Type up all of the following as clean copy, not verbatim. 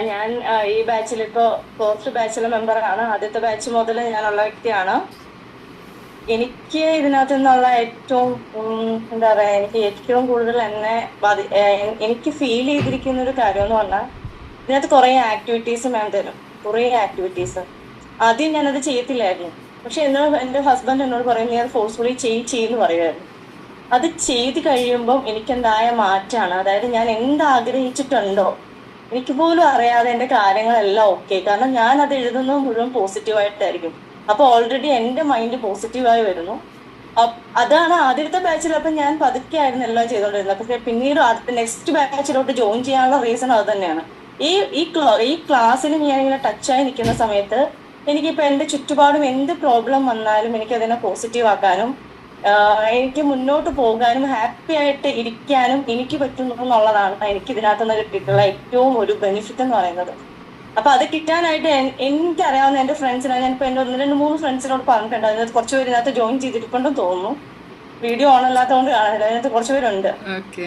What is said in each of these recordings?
ഞാൻ ഈ ബാച്ചിൽ ഇപ്പോ ഫോർത്ത് ബാച്ചിലെ മെമ്പറാണ്. ആദ്യത്തെ ബാച്ച് മുതൽ ഞാനുള്ള വ്യക്തിയാണ്. എനിക്ക് ഇതിനകത്ത് നിന്നുള്ള ഏറ്റവും എന്താ പറയാ, എനിക്ക് ഏറ്റവും കൂടുതൽ എന്നെ എനിക്ക് ഫീൽ ചെയ്തിരിക്കുന്ന ഒരു കാര്യം എന്ന് പറഞ്ഞാൽ, ഇതിനകത്ത് കുറെ ആക്ടിവിറ്റീസ് ഞാൻ തരും, കുറെ ആക്ടിവിറ്റീസ്. ആദ്യം ഞാനത് ചെയ്യത്തില്ലായിരുന്നു. പക്ഷെ എന്നോട് എന്റെ ഹസ്ബൻഡ് എന്നോട് പറയും, നീ അത് ഫോഴ്സ്ഫുള്ളി ചെയ്യുന്നു പറയുമായിരുന്നു. അത് ചെയ്ത് കഴിയുമ്പം എനിക്കുണ്ടായ മാറ്റാണ്. അതായത് ഞാൻ എന്താഗ്രഹിച്ചിട്ടുണ്ടോ എനിക്ക് പോലും അറിയാതെ എന്റെ കാര്യങ്ങളെല്ലാം ഓക്കെ. കാരണം ഞാൻ അത് എഴുതുന്നത് മുഴുവൻ പോസിറ്റീവായിട്ടായിരിക്കും. അപ്പൊ ഓൾറെഡി എന്റെ മൈൻഡ് പോസിറ്റീവായി വരുന്നു. അതാണ് ആദ്യത്തെ ബാച്ചിൽ. അപ്പൊ ഞാൻ പതുക്കെ ആയിരുന്നു എല്ലാം ചെയ്തോണ്ടിരുന്നത്. പക്ഷെ പിന്നീട് അടുത്ത നെക്സ്റ്റ് ബാച്ചിലോട്ട് ജോയിൻ ചെയ്യാനുള്ള റീസൺ അത് തന്നെയാണ്. ഈ ഈ ക്ലാസ്സിൽ ഞാൻ ഇങ്ങനെ ടച്ചായി നിൽക്കുന്ന സമയത്ത് എനിക്കിപ്പോ എന്റെ ചുറ്റുപാടും എന്ത് പ്രോബ്ലം വന്നാലും എനിക്ക് അതിനെ പോസിറ്റീവ് ആക്കാനും എനിക്ക് മുന്നോട്ട് പോകാനും ഹാപ്പി ആയിട്ട് ഇരിക്കാനും എനിക്ക് പറ്റുന്നു എന്നുള്ളതാണ് എനിക്ക് ഇതിനകത്ത് നിന്ന് കിട്ടിയിട്ടുള്ള ഏറ്റവും ഒരു ബെനിഫിറ്റ് എന്ന് പറയുന്നത്. അപ്പൊ അത് കിട്ടാനായിട്ട് എനിക്കറിയാവുന്ന എന്റെ ഫ്രണ്ട്സിനെ ഞാനിപ്പോ എന്റെ 1-2-3 ഫ്രണ്ട്സിനോട് പറഞ്ഞിട്ടുണ്ട്. അതിനകത്ത് കുറച്ചുപേര് ഇതിനകത്ത് ജോയിൻ ചെയ്തിട്ടുണ്ടെന്ന് തോന്നുന്നു. വീഡിയോ ഓൺ അല്ലാത്തതുകൊണ്ട് കാണില്ല, അതിനകത്ത് കുറച്ചുപേരുണ്ട്.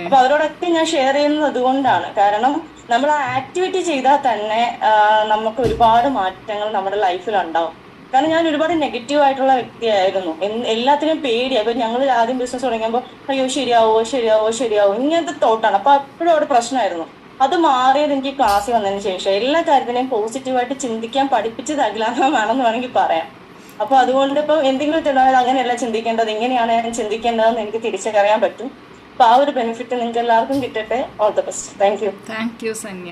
അപ്പൊ അവരോടൊക്കെ ഞാൻ ഷെയർ ചെയ്യുന്നത് അതുകൊണ്ടാണ്. കാരണം നമ്മൾ ആ ആക്ടിവിറ്റി ചെയ്താൽ തന്നെ നമുക്ക് ഒരുപാട് മാറ്റങ്ങൾ നമ്മുടെ ലൈഫിൽ ഉണ്ടാവും. കാരണം ഞാൻ ഒരുപാട് നെഗറ്റീവ് ആയിട്ടുള്ള വ്യക്തിയായിരുന്നു. എല്ലാത്തിനും പേടിയാണ്. അപ്പൊ ഞങ്ങൾ ആദ്യം ബിസിനസ് തുടങ്ങിയപ്പോൾ അയ്യോ ശരിയാവോ ഇങ്ങനത്തെ തോട്ടാണ്. അപ്പൊ അപ്പോഴും അവിടെ പ്രശ്നമായിരുന്നു. അത് മാറിയത് എനിക്ക് ക്ലാസ്സിൽ വന്നതിന് ശേഷം എല്ലാ കാര്യത്തിനെയും പോസിറ്റീവായിട്ട് ചിന്തിക്കാൻ പഠിപ്പിച്ചത് അഖിലാണെന്ന് വേണമെങ്കിൽ പറയാം. അപ്പൊ അതുകൊണ്ട് ഇപ്പൊ എന്തെങ്കിലും ഉണ്ടായാലും അങ്ങനെയല്ല ചിന്തിക്കേണ്ടത്, ഇങ്ങനെയാണ് ഞാൻ ചിന്തിക്കേണ്ടതെന്ന് എനിക്ക് തിരിച്ചറിയാൻ പറ്റും. അപ്പൊ ആ ഒരു ബെനിഫിറ്റ് നിങ്ങൾക്ക് എല്ലാവർക്കും കിട്ടട്ടെ. All the best. Thank you. Thank you Sanya.